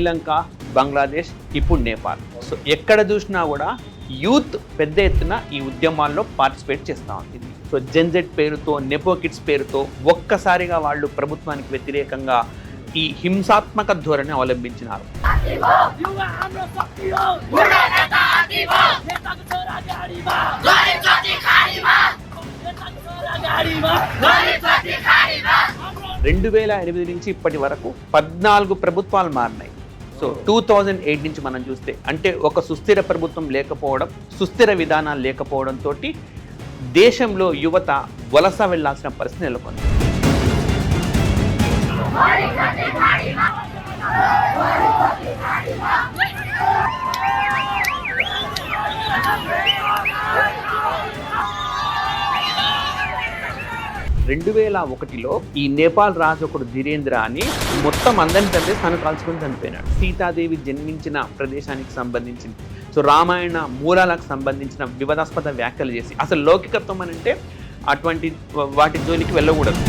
శ్రీలంక, బంగ్లాదేశ్, ఇప్పుడు నేపాల్. సో ఎక్కడ చూసినా కూడా యూత్ పెద్ద ఎత్తున ఈ ఉద్యమాల్లో పార్టిసిపేట్ చేస్తూ ఉంటుంది. సో జెన్జెడ్ పేరుతో, నెపో కిడ్స్ పేరుతో ఒక్కసారిగా వాళ్ళు ప్రభుత్వానికి వ్యతిరేకంగా ఈ హింసాత్మక ధోరణి అవలంబించినారు. రెండు 2008 నుంచి ఇప్పటి వరకు 14 ప్రభుత్వాలు మారినాయి. సో 2008 నుంచి మనం చూస్తే అంటే ఒక సుస్థిర ప్రభుత్వం లేకపోవడం, సుస్థిర విధానాలు లేకపోవడంతో దేశంలో యువత వలస వెళ్లాల్సిన పరిస్థితి నెలకొంది. రెండు 2001లో ఈ నేపాల్ రాజు ఒకడు ధీరేంద్ర అని మొత్తం అందరిని చంపేసి తను కాల్చుకుని చనిపోయినాడు. సీతాదేవి జన్మించిన ప్రదేశానికి సంబంధించింది, సో రామాయణ మూలాలకు సంబంధించిన వివాదాస్పద వ్యాఖ్యలు చేసి అసలు లౌకికత్వం అని అంటే అటువంటి వాటి జోలికి వెళ్ళకూడదు.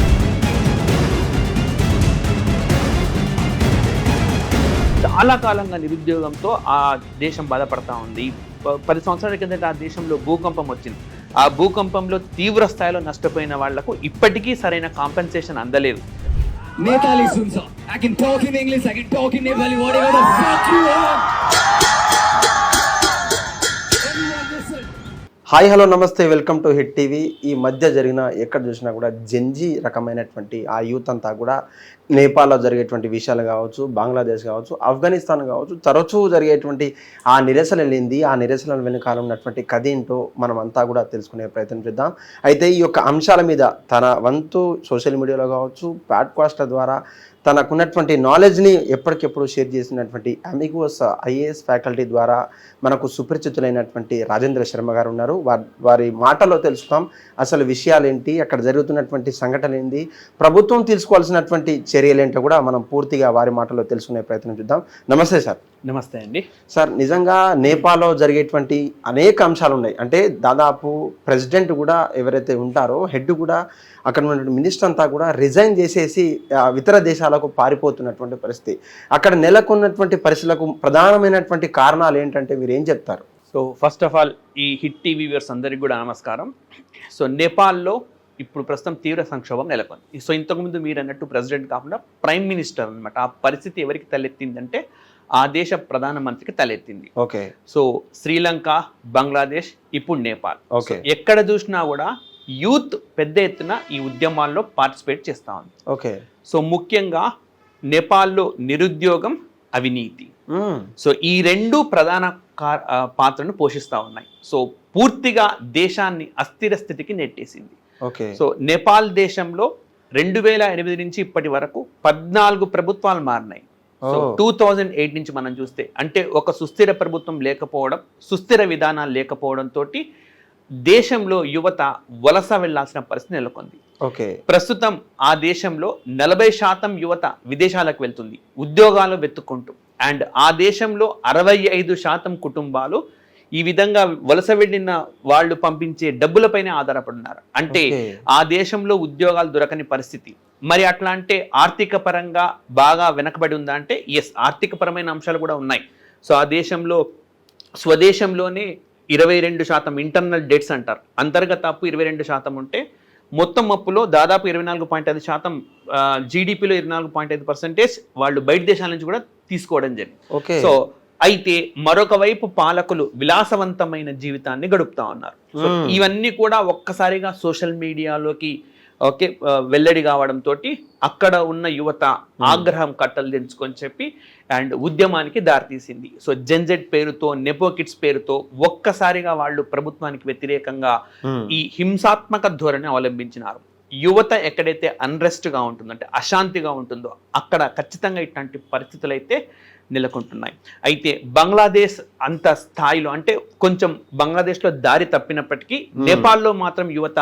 చాలా కాలంగా నిరుద్యోగంతో ఆ దేశం బాధపడతా ఉంది. 10 సంవత్సరాల కిందట ఆ దేశంలో భూకంపం వచ్చింది. ఆ భూకంపంలో తీవ్ర స్థాయిలో నష్టపోయిన వాళ్లకు ఇప్పటికీ సరైన కాంపెన్సేషన్ అందలేదు. హాయ్ హలో నమస్తే, వెల్కమ్ టు హిట్ టీవీ. ఈ మధ్య జరిగిన ఎక్కడ చూసినా కూడా జెన్జీ రకమైనటువంటి ఆ యూత్ అంతా కూడా నేపాల్లో జరిగేటువంటి విషయాలు కావచ్చు, బంగ్లాదేశ్ కావచ్చు, ఆఫ్ఘనిస్తాన్ కావచ్చు, తరచూ జరిగేటువంటి ఆ నిరసనలు ఏంది, ఆ నిరసనల వెనుకాల ఉన్నటువంటి కథ ఏంటో మనం అంతా కూడా తెలుసుకునే ప్రయత్నం చేద్దాం. అయితే ఈ యొక్క అంశాల మీద తన వంతు సోషల్ మీడియాలో కావచ్చు, పాడ్కాస్ట్ల ద్వారా తనకున్నటువంటి నాలెడ్జ్ని ఎప్పటికెప్పుడు షేర్ చేసినటువంటి అమిగోస్ ఐఏఎస్ ఫ్యాకల్టీ ద్వారా మనకు సుపరిచితులైనటువంటి రాజేంద్ర శర్మ గారు ఉన్నారు. వారి మాటల్లో తెలుసుకుందాం అసలు విషయాలు ఏంటి, అక్కడ జరుగుతున్నటువంటి సంఘటన ఏంటి, ప్రభుత్వం తీసుకోవాల్సినటువంటి చర్యలు ఏంటో కూడా మనం పూర్తిగా వారి మాటల్లో తెలుసుకునే ప్రయత్నం చేద్దాం. నమస్తే సార్. నమస్తే అండి సార్. నిజంగా నేపాల్లో జరిగేటువంటి అనేక అంశాలు ఉన్నాయి. అంటే దాదాపు ప్రెసిడెంట్ కూడా ఎవరైతే ఉంటారో హెడ్ కూడా అక్కడ ఉన్నటువంటి మినిస్టర్ అంతా కూడా రిజైన్ చేసేసి ఇతర దేశాలకు పారిపోతున్నటువంటి పరిస్థితి. అక్కడ నెలకొన్నటువంటి పరిస్థితులకు ప్రధానమైనటువంటి కారణాలు ఏంటంటే మీరు ఏం చెప్తారు? సో ఫస్ట్ ఆఫ్ ఆల్ ఈ హిట్ టీవీ వ్యూవర్స్ అందరికీ కూడా నమస్కారం. సో నేపాల్లో ఇప్పుడు ప్రస్తుతం తీవ్ర సంక్షోభం నెలకొంది. సో ఇంతకుముందు మీరు అన్నట్టు ప్రెసిడెంట్ కాకుండా ప్రైమ్ మినిస్టర్ అనమాట. ఆ పరిస్థితి ఎవరికి తలెత్తిందంటే ఆ దేశ ప్రధానమంత్రికి తలెత్తింది. ఓకే. సో శ్రీలంక, బంగ్లాదేశ్, ఇప్పుడు నేపాల్. ఓకే. ఎక్కడ చూసినా కూడా యూత్ పెద్ద ఎత్తున ఈ ఉద్యమాల్లో పార్టిసిపేట్ చేస్తూ ఉంది. ఓకే. సో ముఖ్యంగా నేపాల్లో నిరుద్యోగం, అవినీతి, సో ఈ రెండు ప్రధాన పాత్రను పోషిస్తూ ఉన్నాయి. సో పూర్తిగా దేశాన్ని అస్థిర స్థితికి నెట్టేసింది. ఓకే. సో నేపాల్ దేశంలో 2008 నుంచి ఇప్పటి వరకు 14 ప్రభుత్వాలు మారినాయి. సో 2008 నుంచి మనం చూస్తే అంటే ఒక సుస్థిర ప్రభుత్వం లేకపోవడం, సుస్థిర విధానాలు లేకపోవడంతో దేశంలో యువత వలస వెళ్లాల్సిన పరిస్థితి నెలకొంది. ఓకే. ప్రస్తుతం ఆ దేశంలో 40% యువత విదేశాలకు వెళ్తుంది ఉద్యోగాలు వెతుక్కుంటూ. అండ్ ఆ దేశంలో 65% కుటుంబాలు ఈ విధంగా వలస వెళ్ళిన వాళ్ళు పంపించే డబ్బులపైనే ఆధారపడినారు. అంటే ఆ దేశంలో ఉద్యోగాలు దొరకని పరిస్థితి. మరి అట్లా అంటే ఆర్థిక పరంగా బాగా వెనకబడి ఉందా అంటే ఎస్, ఆర్థిక పరమైన అంశాలు కూడా ఉన్నాయి. సో ఆ దేశంలో స్వదేశంలోనే 22% ఇంటర్నల్ డెట్స్ అంటారు, అంతర్గత అప్పు 22% ఉంటే మొత్తం అప్పులో దాదాపు 24.5% జీడిపిలో 24.5% వాళ్ళు బయట దేశాల నుంచి కూడా తీసుకోవడం జరిగింది. సో అయితే మరొక వైపు పాలకులు విలాసవంతమైన జీవితాన్ని గడుపుతా ఉన్నారు. సో ఇవన్నీ కూడా ఒక్కసారిగా సోషల్ మీడియాలోకి వెల్లడి కావడంతో అక్కడ ఉన్న యువత ఆగ్రహం కట్టలు తెంచుకొని చెప్పి అండ్ ఉద్యమానికి దారితీసింది. సో జెన్జెడ్ పేరుతో, నెపో కిడ్స్ పేరుతో ఒక్కసారిగా వాళ్ళు ప్రభుత్వానికి వ్యతిరేకంగా ఈ హింసాత్మక ధోరణి అవలంబించినారు. యువత ఎక్కడైతే అన్రెస్ట్గా ఉంటుందో అంటే అశాంతిగా ఉంటుందో అక్కడ ఖచ్చితంగా ఇట్లాంటి పరిస్థితులు అయితే నెలకొంటున్నాయి. అయితే బంగ్లాదేశ్ అంత స్థాయిలో అంటే కొంచెం బంగ్లాదేశ్లో దారి తప్పినప్పటికీ నేపాల్లో మాత్రం యువత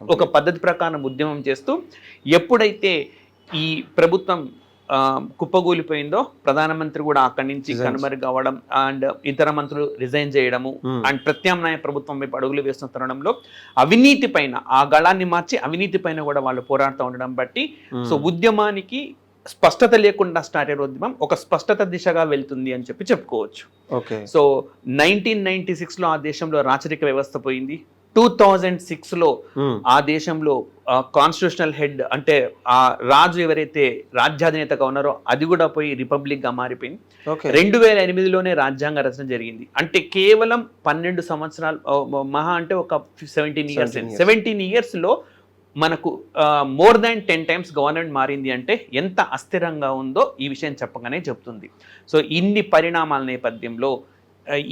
ఒక పద్ధతి ప్రకారం ఉద్యమం చేస్తూ ఎప్పుడైతే ఈ ప్రభుత్వం కుప్పగూలిపోయిందో ప్రధానమంత్రి కూడా అక్కడి నుంచి కనుమరుగు అవ్వడం అండ్ ఇతర మంత్రులు రిజైన్ చేయడము అండ్ ప్రత్యామ్నాయ ప్రభుత్వం వైపు అడుగులు వేస్తున్న తరుణంలో అవినీతి పైన ఆ గళాన్ని మార్చి అవినీతి పైన కూడా వాళ్ళు పోరాడుతూ ఉండడం బట్టి సో ఉద్యమానికి స్పష్టత లేకుండా స్టార్ట్ అయిన ఉద్యమం ఒక స్పష్టత దిశగా వెళ్తుంది అని చెప్పుకోవచ్చు. ఓకే. సో 1996లో ఆ దేశంలో రాచరిక వ్యవస్థ పోయింది. 2006లో ఆ దేశంలో కాన్స్టిట్యూషనల్ హెడ్ అంటే ఆ రాజు ఎవరైతే రాజ్యాధినేతగా ఉన్నారో అది కూడా పోయి రిపబ్లిక్ గా మారిపోయింది. 2008లోనే రాజ్యాంగ రచన జరిగింది. అంటే కేవలం 12 సంవత్సరాలు, మహా అంటే ఒక 17 ఇయర్స్ లో మనకు మోర్ దాన్ 10 times గవర్నమెంట్ మారింది అంటే ఎంత అస్థిరంగా ఉందో ఈ విషయం చెప్పగానే చెప్తుంది. సో ఇన్ని పరిణామాల నేపథ్యంలో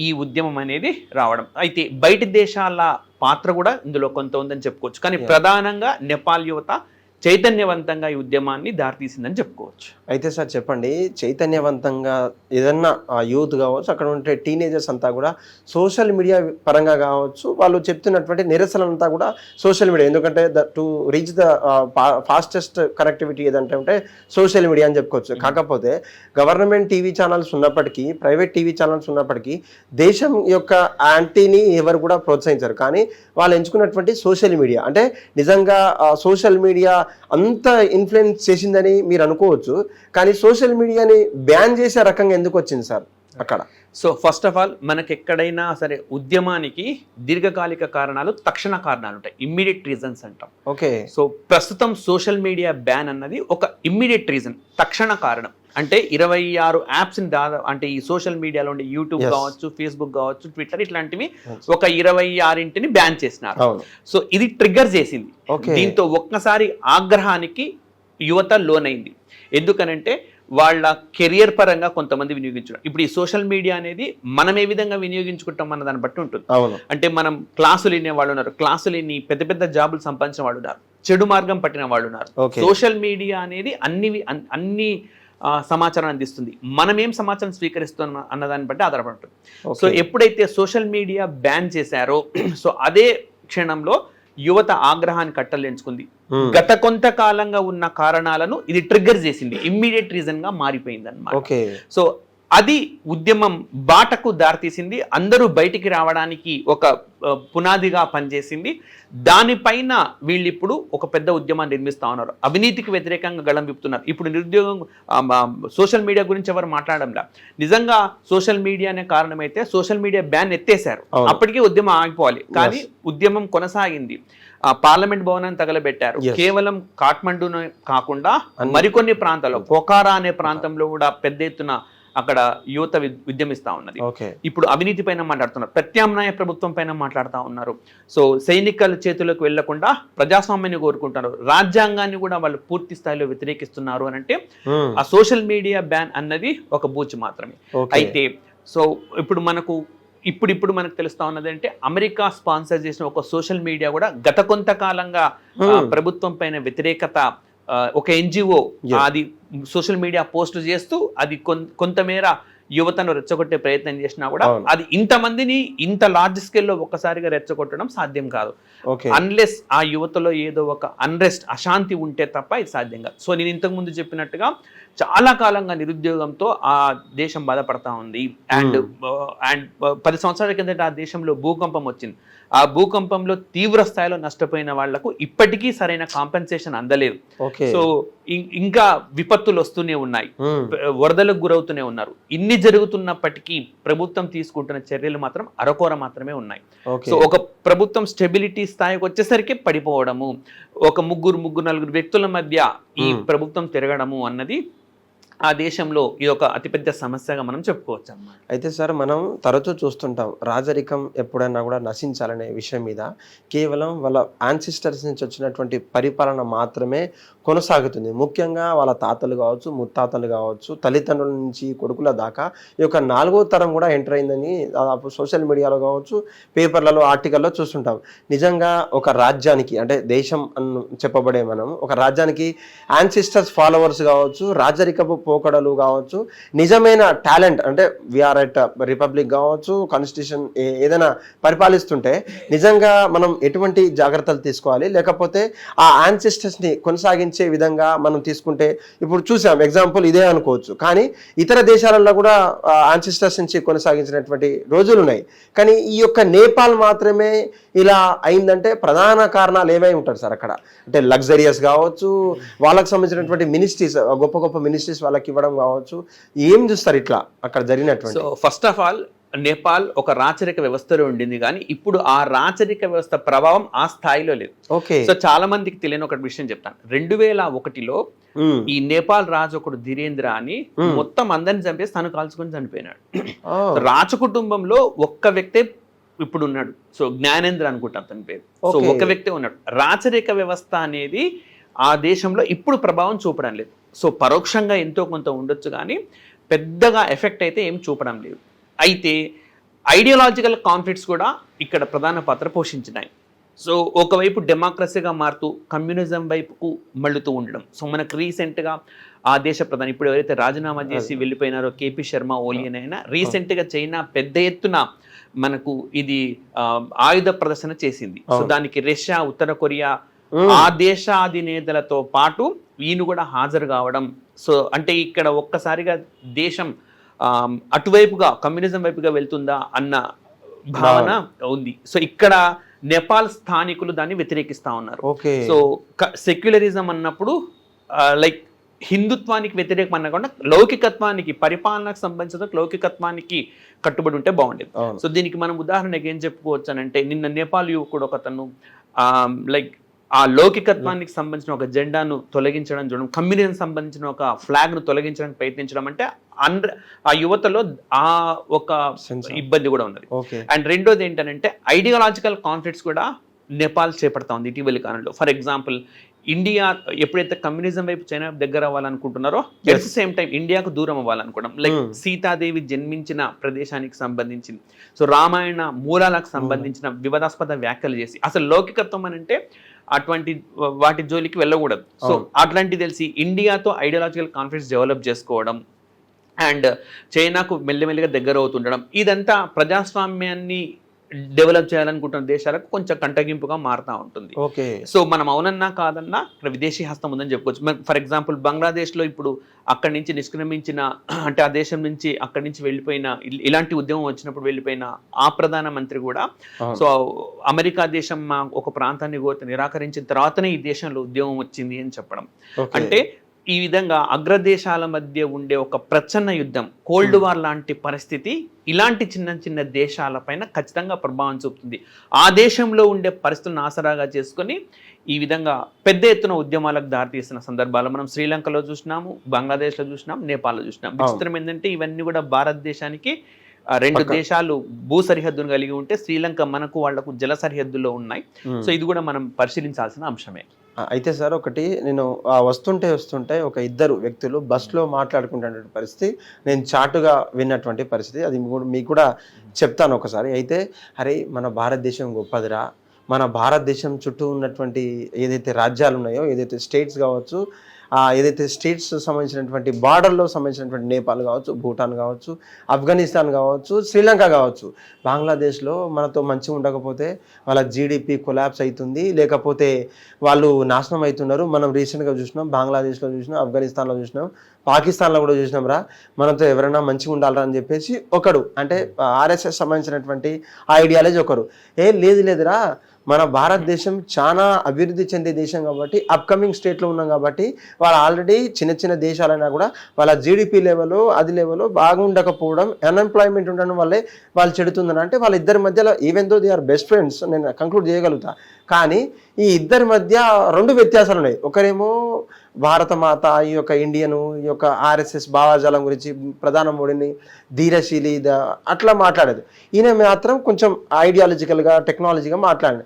ఈ ఉద్యమం అనేది రావడం. అయితే బయటి దేశాల పాత్ర కూడా ఇందులో కొంత ఉందని చెప్పుకోవచ్చు. కానీ ప్రధానంగా నేపాల్ యువత చైతన్యవంతంగా ఈ ఉద్యమాన్ని దారితీసిందని చెప్పుకోవచ్చు. అయితే సార్ చెప్పండి, చైతన్యవంతంగా ఏదన్నా యూత్ కావచ్చు, అక్కడ ఉంటే టీనేజర్స్ అంతా కూడా సోషల్ మీడియా పరంగా కావచ్చు, వాళ్ళు చెప్తున్నటువంటి నిరసనంతా కూడా సోషల్ మీడియా, ఎందుకంటే to reach the fastest connectivity ఏదంటే ఉంటే సోషల్ మీడియా అని చెప్పుకోవచ్చు. కాకపోతే గవర్నమెంట్ టీవీ ఛానల్స్ ఉన్నప్పటికీ, ప్రైవేట్ టీవీ ఛానల్స్ ఉన్నప్పటికీ దేశం యొక్క యాంటీని ఎవరు కూడా ప్రోత్సహించారు. కానీ వాళ్ళు ఎంచుకున్నటువంటి సోషల్ మీడియా, అంటే నిజంగా సోషల్ మీడియా అంత ఇన్ఫ్లుయెన్స్ చేసిందని మీరు అనుకోవచ్చు, కానీ సోషల్ మీడియాని బ్యాన్ చేసే రకంగా ఎందుకు వచ్చింది సార్ అక్కడ? సో ఫస్ట్ ఆఫ్ ఆల్ మనకి ఎక్కడైనా సరే ఉద్యమానికి దీర్ఘకాలిక కారణాలు, తక్షణ కారణాలు ఉంటాయి, ఇమ్మీడియట్ రీజన్స్ అంటాం. ఓకే. సో ప్రస్తుతం సోషల్ మీడియా బ్యాన్ అన్నది ఒక ఇమ్మీడియట్ రీజన్, తక్షణ కారణం. అంటే 26 యాప్స్ అంటే ఈ సోషల్ మీడియాలో ఉండే యూట్యూబ్ కావచ్చు, ఫేస్బుక్ కావచ్చు, ట్విట్టర్, ఇట్లాంటివి ఒక 26 బ్యాన్ చేసినారు. సో ఇది ట్రిగ్గర్ చేసింది. దీంతో ఒక్కసారి ఆగ్రహానికి యువత లోనైంది. ఎందుకనంటే వాళ్ళ కెరియర్ పరంగా కొంతమంది వినియోగించడం. ఇప్పుడు ఈ సోషల్ మీడియా అనేది మనం ఏ విధంగా వినియోగించుకుంటాం అన్న దాన్ని బట్టి ఉంటుంది. అంటే మనం క్లాసులు వినే వాళ్ళు ఉన్నారు, క్లాసులు విని పెద్ద పెద్ద జాబులు సంపాదించిన వాళ్ళు ఉన్నారు, చెడు మార్గం పట్టిన వాళ్ళు ఉన్నారు. సోషల్ మీడియా అనేది అన్ని సమాచారం అందిస్తుంది. మనం ఏం సమాచారం స్వీకరిస్తున్నాం అన్నదాన్ని బట్టి ఆధారపడి ఉంటుంది. సో ఎప్పుడైతే సోషల్ మీడియా బ్యాన్ చేశారో సో అదే క్షణంలో యువత ఆగ్రహాన్ని కట్టలేంచుకుంది. గత కొంతకాలంగా ఉన్న కారణాలను ఇది ట్రిగ్గర్ చేసింది, ఇమ్మీడియట్ రీజన్ గా మారిపోయింది అన్నమాట. సో అది ఉద్యమం బాటకు దారితీసింది, అందరూ బయటికి రావడానికి ఒక పునాదిగా పనిచేసింది. దానిపైన వీళ్ళు ఇప్పుడు ఒక పెద్ద ఉద్యమాన్ని నిర్మిస్తా ఉన్నారు, అవినీతికి వ్యతిరేకంగా గళం విప్పుతున్నారు. ఇప్పుడు నిరుద్యోగం, సోషల్ మీడియా గురించి ఎవరు మాట్లాడంలా. నిజంగా సోషల్ మీడియానే కారణమైతే సోషల్ మీడియా బ్యాన్ ఎత్తేసారు, అప్పటికే ఉద్యమం ఆగిపోవాలి. కానీ ఉద్యమం కొనసాగింది. పార్లమెంట్ భవనాన్ని తగలబెట్టారు. కేవలం కాఠ్మండూనే కాకుండా మరికొన్ని ప్రాంతాల్లో, పొఖారా అనే ప్రాంతంలో కూడా పెద్ద ఎత్తున అక్కడ యువత ఉద్యమిస్తా ఉన్నది. ఇప్పుడు అవినీతి పైన మాట్లాడుతున్నారు, ప్రత్యామ్నాయ ప్రభుత్వం పైన మాట్లాడుతూ ఉన్నారు. సో సైనికుల చేతులకు వెళ్లకుండా ప్రజాస్వామ్యాన్ని కోరుకుంటున్నారు, రాజ్యాంగాన్ని కూడా వాళ్ళు పూర్తి స్థాయిలో వ్యతిరేకిస్తున్నారు అని అంటే ఆ సోషల్ మీడియా బ్యాన్ అన్నది ఒక బూచి మాత్రమే. అయితే సో ఇప్పుడు మనకు తెలుస్తా ఉన్నది అంటే అమెరికా స్పాన్సర్ చేసిన ఒక సోషల్ మీడియా కూడా గత కొంతకాలంగా ప్రభుత్వం పైన వ్యతిరేకత, ఒక ఎన్జిఓ అది సోషల్ మీడియా పోస్ట్ చేస్తూ అది కొంతమేర యువతను రెచ్చగొట్టే ప్రయత్నం చేసినా కూడా అది ఇంతమందిని ఇంత లార్జ్ స్కేల్లో ఒక్కసారిగా రెచ్చగొట్టడం సాధ్యం కాదు, అన్లెస్ ఆ యువతలో ఏదో ఒక అన్రెస్ట్, అశాంతి ఉంటే తప్ప ఇది సాధ్యం కాదు. సో నేను ఇంతకు ముందు చెప్పినట్టుగా చాలా కాలంగా నిరుద్యోగంతో ఆ దేశం బాధపడతా ఉంది. అండ్ 10 సంవత్సరాల కిందట ఆ దేశంలో భూకంపం వచ్చింది. ఆ భూకంపంలో తీవ్ర స్థాయిలో నష్టపోయిన వాళ్లకు ఇప్పటికీ సరైన కాంపెన్సేషన్ అందలేదు. సో ఇంకా విపత్తులు వస్తూనే ఉన్నాయి, వరదలకు గురవుతూనే ఉన్నారు. ఇన్ని జరుగుతున్నప్పటికీ ప్రభుత్వం తీసుకుంటున్న చర్యలు మాత్రం అరకొర మాత్రమే ఉన్నాయి. సో ఒక ప్రభుత్వం స్టెబిలిటీ స్థాయికి వచ్చేసరికి పడిపోవడము, ఒక ముగ్గురు నలుగురు వ్యక్తుల మధ్య ఈ ప్రభుత్వం తిరగడము అన్నది ఆ దేశంలో ఇది ఒక అతిపెద్ద సమస్యగా మనం చెప్పుకోవచ్చు అన్నమాట. అయితే సార్ మనం తరచూ చూస్తుంటాం, రాజరికం ఎప్పుడైనా కూడా నశించాలనే విషయం మీద కేవలం వాళ్ళ యాన్సిస్టర్స్ నుంచి వచ్చినటువంటి పరిపాలన మాత్రమే కొనసాగుతుంది. ముఖ్యంగా వాళ్ళ తాతలు కావచ్చు, ముత్తాతలు కావచ్చు, తల్లిదండ్రుల నుంచి కొడుకుల దాకా ఈ యొక్క 4వ తరం కూడా ఎంటర్ అయిందని దాదాపు సోషల్ మీడియాలో కావచ్చు, పేపర్లలో, ఆర్టికల్లో చూస్తుంటాం. నిజంగా ఒక రాజ్యానికి, అంటే దేశం అని చెప్పబడే మనం ఒక రాజ్యానికి యాన్సిస్టర్స్ ఫాలోవర్స్ కావచ్చు, రాజరికపు పోకడలు కావచ్చు, నిజమైన టాలెంట్ అంటే వీఆర్ ఎట్ రిపబ్లిక్ కావచ్చు, కాన్స్టిట్యూషన్ ఏదైనా పరిపాలిస్తుంటే నిజంగా మనం ఎటువంటి జాగ్రత్తలు తీసుకోవాలి, లేకపోతే ఆ యాన్సిస్టర్స్ని కొనసాగించే విధంగా మనం తీసుకుంటే ఇప్పుడు చూసాం ఎగ్జాంపుల్ ఇదే అనుకోవచ్చు, కానీ ఇతర దేశాలలో కూడా యాన్సిస్టర్స్ నుంచి కొనసాగించినటువంటి రోజులు ఉన్నాయి. కానీ ఈ యొక్క నేపాల్ మాత్రమే ఇలా అయిందంటే ప్రధాన కారణాలు ఏమై ఉంటారు సార్ అక్కడ? అంటే లగ్జరియస్ కావచ్చు, వాళ్ళకి సంబంధించినటువంటి మినిస్ట్రీస్, గొప్ప గొప్ప మినిస్ట్రీస్ వాళ్ళకి ఇవ్వడం కావచ్చు, ఏం చూస్తారు ఇట్లా అక్కడ జరిగినటువంటి? So first of all Nepal ఒక రాచరిక వ్యవస్థలో ఉండింది, కానీ ఇప్పుడు ఆ రాచరిక వ్యవస్థ ప్రభావం ఆ స్థాయిలో లేదు. ఓకే. సో చాలా మందికి తెలియని ఒక విషయం చెప్తాను. 2001లో ఈ నేపాల్ రాజు ఒకడు ధీరేంద్ర అని మొత్తం అందరిని చంపేసి తను కాల్చుకొని చనిపోయినాడు. రాజ కుటుంబంలో ఒక్క వ్యక్తే ఇప్పుడు ఉన్నాడు. సో జ్ఞానేంద్ర అనుకుంటా అతని పేరు. సో ఒక వ్యక్తే ఉన్నాడు. రాచరిక వ్యవస్థ అనేది ఆ దేశంలో ఇప్పుడు ప్రభావం చూపడం లేదు. సో పరోక్షంగా ఎంతో కొంత ఉండొచ్చు, కానీ పెద్దగా ఎఫెక్ట్ అయితే ఏం చూపడం లేదు. అయితే ఐడియాలజికల్ కాన్ఫ్లిక్ట్స్ కూడా ఇక్కడ ప్రధాన పాత్ర పోషించినాయి. సో ఒకవైపు డెమోక్రసీగా మారుతూ కమ్యూనిజం వైపుకు మళ్ళుతూ ఉండడం. సో మనకు రీసెంట్గా ఆ దేశ ప్రధాని ఇప్పుడు ఎవరైతే రాజీనామా చేసి వెళ్ళిపోయినారో కేపీ శర్మ ఓలీ అయినా రీసెంట్గా చైనా పెద్ద ఎత్తున మనకు ఇది ఆయుధ ప్రదర్శన చేసింది. సో దానికి రష్యా, ఉత్తర కొరియా ఆ దేశ అధినేతలతో పాటు ఈయన కూడా హాజరు కావడం. సో అంటే ఇక్కడ ఒక్కసారిగా దేశం అటువైపుగా కమ్యూనిజం వైపుగా వెళ్తుందా అన్న భావన ఉంది. సో ఇక్కడ నేపాల్ స్థానికులు దాన్ని వ్యతిరేకిస్తా ఉన్నారు. సో సెక్యులరిజం అన్నప్పుడు లైక్ హిందుత్వానికి వ్యతిరేకం అన్నకుండా లౌకికత్వానికి, పరిపాలనకు సంబంధించిన లౌకికత్వానికి కట్టుబడి ఉంటే బాగుండేది. సో దీనికి మనం ఉదాహరణకి ఏం చెప్పుకోవచ్చు అంటే, నిన్న నేపాల్ యువకుడు ఒకతను లైక్ ఆ లౌకికత్వానికి సంబంధించిన ఒక జెండాను తొలగించడం చూడడం, కమ్యూనిజం సంబంధించిన ఒక ఫ్లాగ్ను తొలగించడానికి ప్రయత్నించడం అంటే ఆ యువతలో ఆ ఒక ఇబ్బంది కూడా ఉన్నది. అండ్ రెండోది ఏంటంటే ఐడియాలజికల్ కాన్ఫ్లిక్ట్స్ కూడా నేపాల్ చేపడతా ఉంది ఇటీవలి కాలంలో. ఫర్ ఎగ్జాంపుల్ ఇండియా ఎప్పుడైతే కమ్యూనిజం వైపు చైనా దగ్గర అవ్వాలనుకుంటున్నారో, ఎట్ ద సేమ్ టైం ఇండియాకు దూరం అవ్వాలనుకోవడం. లైక్ సీతాదేవి జన్మించిన ప్రదేశానికి సంబంధించింది, సో రామాయణ మూలాలకు సంబంధించిన వివాదాస్పద వ్యాఖ్యలు చేసి, అసలు లౌకికత్వం అని అంటే అటువంటి వాటి జోలికి వెళ్ళకూడదు. సో అట్లాంటివి తెలిసి ఇండియాతో ఐడియాలజికల్ కాన్ఫ్లిక్ట్స్ డెవలప్ చేసుకోవడం అండ్ చైనాకు మెల్లిమెల్లిగా దగ్గర అవుతుండడం, ఇదంతా ప్రజాస్వామ్యాన్ని డెవలప్ చేయాలనుకుంటున్న దేశాలకు కొంచెం కంటగింపుగా మారుతూ ఉంటుంది. సో మనం అవునన్నా కాదన్నా ఇక్కడ విదేశీ హస్తం ఉందని చెప్పుకోవచ్చు. ఫర్ ఎగ్జాంపుల్ బంగ్లాదేశ్లో ఇప్పుడు అక్కడి నుంచి నిష్క్రమించిన, అంటే ఆ దేశం నుంచి అక్కడి నుంచి వెళ్ళిపోయిన, ఇలాంటి ఉద్యమం వచ్చినప్పుడు వెళ్ళిపోయిన ఆ ప్రధానమంత్రి కూడా సో అమెరికా దేశం ఒక ప్రాంతాన్ని నిరాకరించిన తర్వాతనే ఈ దేశంలో ఉద్యమం వచ్చింది అని చెప్పడం. అంటే ఈ విధంగా అగ్రదేశాల మధ్య ఉండే ఒక ప్రచ్ఛన్న యుద్ధం, కోల్డ్ వార్ లాంటి పరిస్థితి ఇలాంటి చిన్న చిన్న దేశాలపైన ఖచ్చితంగా ప్రభావం చూపుతుంది. ఆ దేశంలో ఉండే పరిస్థితులను ఆసరాగా చేసుకొని ఈ విధంగా పెద్ద ఎత్తున ఉద్యమాలకు దారితీస్తున్న సందర్భాలు మనం శ్రీలంకలో చూసినాము, బంగ్లాదేశ్లో చూసినాం, నేపాల్లో చూసినాం. విచిత్రం ఏంటంటే ఇవన్నీ కూడా భారతదేశానికి రెండు దేశాలు భూ సరిహద్దును కలిగి ఉంటే శ్రీలంక మనకు వాళ్లకు జల సరిహద్దులో ఉన్నాయి. సో ఇది కూడా మనం పరిశీలించాల్సిన అంశమే. అయితే సార్ ఒకటి, నేను వస్తుంటే ఒక ఇద్దరు వ్యక్తులు బస్సులో మాట్లాడుకుంటున్నటువంటి పరిస్థితి నేను చాటుగా విన్నటువంటి పరిస్థితి, అది మీకు కూడా చెప్తాను ఒకసారి. అయితే అరే మన భారతదేశం గొప్పదిరా, మన భారతదేశం చుట్టూ ఉన్నటువంటి ఏదైతే రాజ్యాలు ఉన్నాయో, ఏదైతే స్టేట్స్ కావచ్చు, ఏదైతే స్టేట్స్ సంబంధించినటువంటి బార్డర్లో సంబంధించినటువంటి నేపాల్ కావచ్చు, భూటాన్ కావచ్చు, ఆఫ్ఘనిస్తాన్ కావచ్చు, శ్రీలంక కావచ్చు, బంగ్లాదేశ్లో మనతో మంచిగా ఉండకపోతే వాళ్ళ జీడిపి కొలాప్స్ అవుతుంది, లేకపోతే వాళ్ళు నాశనం అవుతున్నారు. మనం రీసెంట్గా చూసినాం, బంగ్లాదేశ్లో చూసినాం, ఆఫ్ఘనిస్తాన్లో చూసినాం, పాకిస్తాన్లో కూడా చూసినాం రా, మనతో ఎవరైనా మంచిగా ఉండాలరా అని చెప్పేసి ఒకడు, అంటే ఆర్ఎస్ఎస్ సంబంధించినటువంటి ఐడియాలజీ ఒకరు, లేదురా మన భారతదేశం చాలా అభివృద్ధి చెందే దేశం కాబట్టి, అప్కమింగ్ స్టేట్లో ఉన్నాం కాబట్టి, వాళ్ళు ఆల్రెడీ చిన్న చిన్న దేశాలైనా కూడా వాళ్ళ జీడిపి లెవెల్ అది లెవెల్ బాగుండకపోవడం, అన్ఎంప్లాయ్మెంట్ ఉండడం వల్లే వాళ్ళు చెడుతుందని. అంటే వాళ్ళిద్దరి మధ్యలో even though they are best friends, నేను కంక్లూడ్ చేయగలుగుతా, కానీ ఈ ఇద్దరి మధ్య రెండు వ్యత్యాసాలు ఉన్నాయి. ఒకరేమో భారత మాత, ఈ యొక్క ఇండియను, ఈ యొక్క ఆర్ఎస్ఎస్ భావాజాలం గురించి ప్రధాని మోడీని ధీరశీలి అట్లా మాట్లాడేది, ఈయన మాత్రం కొంచెం ఐడియాలజికల్గా టెక్నాలజీగా మాట్లాడాడు.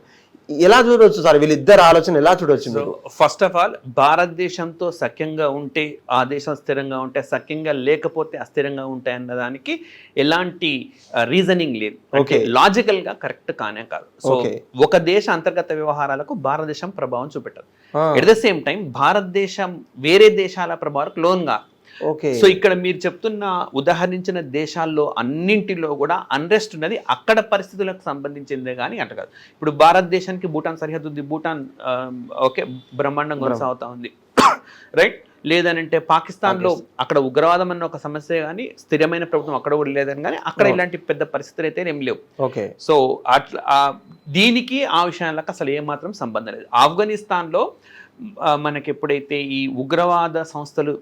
ఎలా చూడవచ్చు సార్ వీళ్ళిద్దరు ఆలోచన, ఎలా చూడవచ్చు? ఫస్ట్ ఆఫ్ ఆల్ భారతదేశంతో సఖ్యంగా ఉంటే ఆ దేశం స్థిరంగా ఉంటే, సఖ్యంగా లేకపోతే అస్థిరంగా ఉంటాయి అన్నదానికి ఎలాంటి రీజనింగ్ లేదు. లాజికల్ గా కరెక్ట్ కానే కాదు. సో ఒక దేశ అంతర్గత వ్యవహారాలకు భారతదేశం ప్రభావం చూపెట్టదు. ఎట్ ద సేమ్ టైం భారతదేశం వేరే దేశాల ప్రభావాలకు లోన్ కాదు. ఓకే. సో ఇక్కడ మీరు చెప్తున్న ఉదాహరించిన దేశాల్లో అన్నింటిలో కూడా అన్రెస్ట్ ఉన్నది అక్కడ పరిస్థితులకు సంబంధించిందే కానీ అంట కాదు. ఇప్పుడు భారతదేశానికి భూటాన్ సరిహద్దు ఉంది, భూటాన్ ఓకే బ్రహ్మాండం కొనసాగుతా ఉంది రైట్. లేదనంటే పాకిస్తాన్లో అక్కడ ఉగ్రవాదం అన్న ఒక సమస్య కానీ స్థిరమైన ప్రభుత్వం అక్కడ కూడా లేదని కానీ అక్కడ ఇలాంటి పెద్ద పరిస్థితులు అయితే ఏం లేవు. ఓకే. సో అట్లా దీనికి ఆ విషయాలకు అసలు ఏమాత్రం సంబంధం లేదు. ఆఫ్ఘనిస్తాన్లో మనకి ఎప్పుడైతే ఈ ఉగ్రవాద సంస్థలు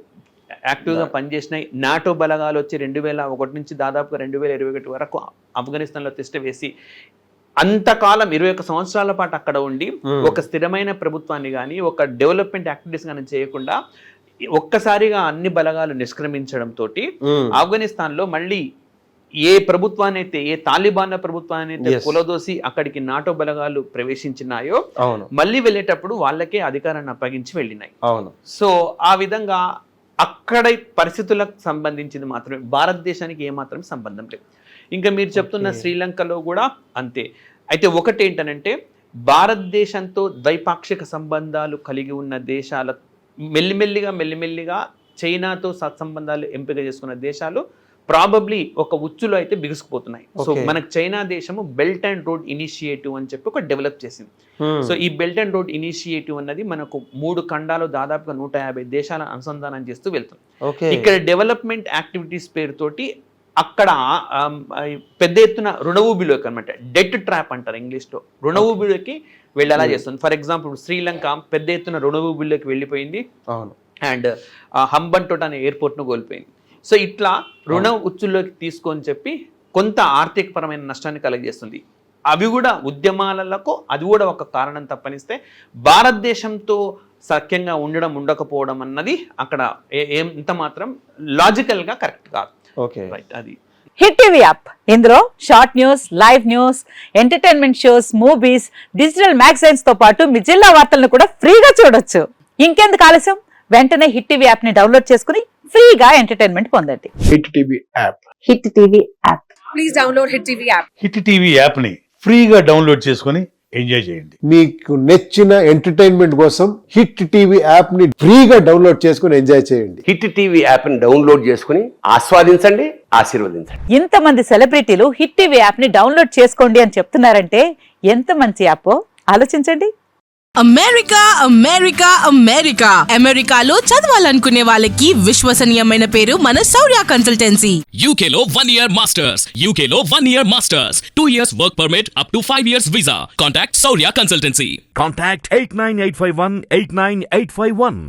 యాక్టివ్గా పనిచేసినాయి, నాటో బలగాలు వచ్చి 2001 నుంచి దాదాపుగా 2021 వరకు ఆఫ్ఘనిస్తాన్లో తిష్ట వేసి అంతకాలం 21 సంవత్సరాల పాటు అక్కడ ఉండి ఒక స్థిరమైన ప్రభుత్వాన్ని కానీ ఒక డెవలప్మెంట్ యాక్టివిటీస్ కానీ చేయకుండా ఒక్కసారిగా అన్ని బలగాలు నిష్క్రమించడంతో ఆఫ్ఘనిస్తాన్లో మళ్ళీ ఏ ప్రభుత్వాన్ని అయితే ఏ తాలిబాన్ల ప్రభుత్వాన్ని అయితే కులదోసి అక్కడికి నాటో బలగాలు ప్రవేశించినాయో మళ్ళీ వెళ్ళేటప్పుడు వాళ్ళకే అధికారాన్ని అప్పగించి వెళ్ళినాయి. సో ఆ విధంగా అక్కడ పరిస్థితులకు సంబంధించింది మాత్రమే, భారతదేశానికి ఏమాత్రం సంబంధం లేదు. ఇంకా మీరు చెప్తున్న శ్రీలంకలో కూడా అంతే. అయితే ఒకటి ఏంటనంటే భారతదేశంతో ద్వైపాక్షిక సంబంధాలు కలిగి ఉన్న దేశాల మెల్లిమెల్లిగా చైనాతో సత్సంబంధాలు ఎంపిక చేసుకున్న దేశాలు ప్రాబబ్లీ ఒక ఉచ్చులో అయితే బిగుసుకుపోతున్నాయి. సో మనకు చైనా దేశము బెల్ట్ అండ్ రోడ్ ఇనిషియేటివ్ అని చెప్పి ఒక డెవలప్ చేసింది. సో ఈ బెల్ట్ అండ్ రోడ్ ఇనిషియేటివ్ అన్నది మనకు 3 ఖండాలు దాదాపుగా 150 దేశాల అనుసంధానం చేస్తూ వెళ్తుంది. ఇక్కడ డెవలప్మెంట్ యాక్టివిటీస్ పేరుతోటి అక్కడ పెద్ద ఎత్తున రుణఊబిలోకి అనమాట, డెట్ ట్రాప్ అంటారు ఇంగ్లీష్లో, రుణఊబిలోకి వెళ్ళేలా చేస్తుంది. ఫర్ ఎగ్జాంపుల్ శ్రీలంక పెద్ద ఎత్తున రుణఊబిలోకి వెళ్ళిపోయింది అండ్ హంబన్టోట అనే ఎయిర్పోర్ట్ను కోల్పోయింది. సో ఇట్లా రుణ ఉచ్చుల్లోకి తీసుకొని చెప్పి కొంత ఆర్థికపరమైన నష్టాన్ని కలుగజేస్తుంది. అవి కూడా ఉద్యమాలకు అది కూడా ఒక కారణం తప్పనిస్తే భారతదేశంతో సఖ్యంగా ఉండకపోవడం అన్నది అక్కడ ఎంత మాత్రం లాజికల్గా కరెక్ట్ కాదు. Okay right. అది హిట్ టీవీ యాప్, ఇందులో short news, live news, entertainment shows, movies, digital magazines తో పాటు మీ జిల్లా వార్తలను కూడా ఫ్రీగా చూడొచ్చు. ఇంకెందుకు ఆలస్యం, వెంటనే హిట్ టీవీ యాప్ ని డౌన్లోడ్ చేసుకుని ఫ్రీగా ఎంటర్టైన్మెంట్ పొందండి. Hit TV app, hit TV app, please download hit TV app. Hit TV app ని ఫ్రీగా డౌన్లోడ్ చేసుకుని ఎంజాయ్ చేయండి. మీకు నచ్చిన ఎంటర్టైన్మెంట్ కోసం హిట్ టీవీ యాప్ ని ఫ్రీగా డౌన్లోడ్ చేసుకుని ఎంజాయ్ చేయండి. హిట్ టీవీ యాప్ ని డౌన్లోడ్ చేసుకుని ఆస్వాదించండి, ఆశీర్వదించండి. ఇంతమంది సెలబ్రిటీలు హిట్ టీవీ యాప్ ని డౌన్లోడ్ చేసుకోండి అని చెప్తున్నారంటే ఎంత మంచి యాప్ ఆలోచించండి. అమెరికా అమెరికా అమెరికా అమెరికాలో చదవాలనుకునే వాళ్ళకి విశ్వసనీయమైన పేరు మన శౌర్య కన్సల్టెన్సీ. UK లో 1 year masters, UK లో 1 year masters, 2 years work permit up to 5 years visa. Contact Saurya Consultancy. Contact 89851 89851.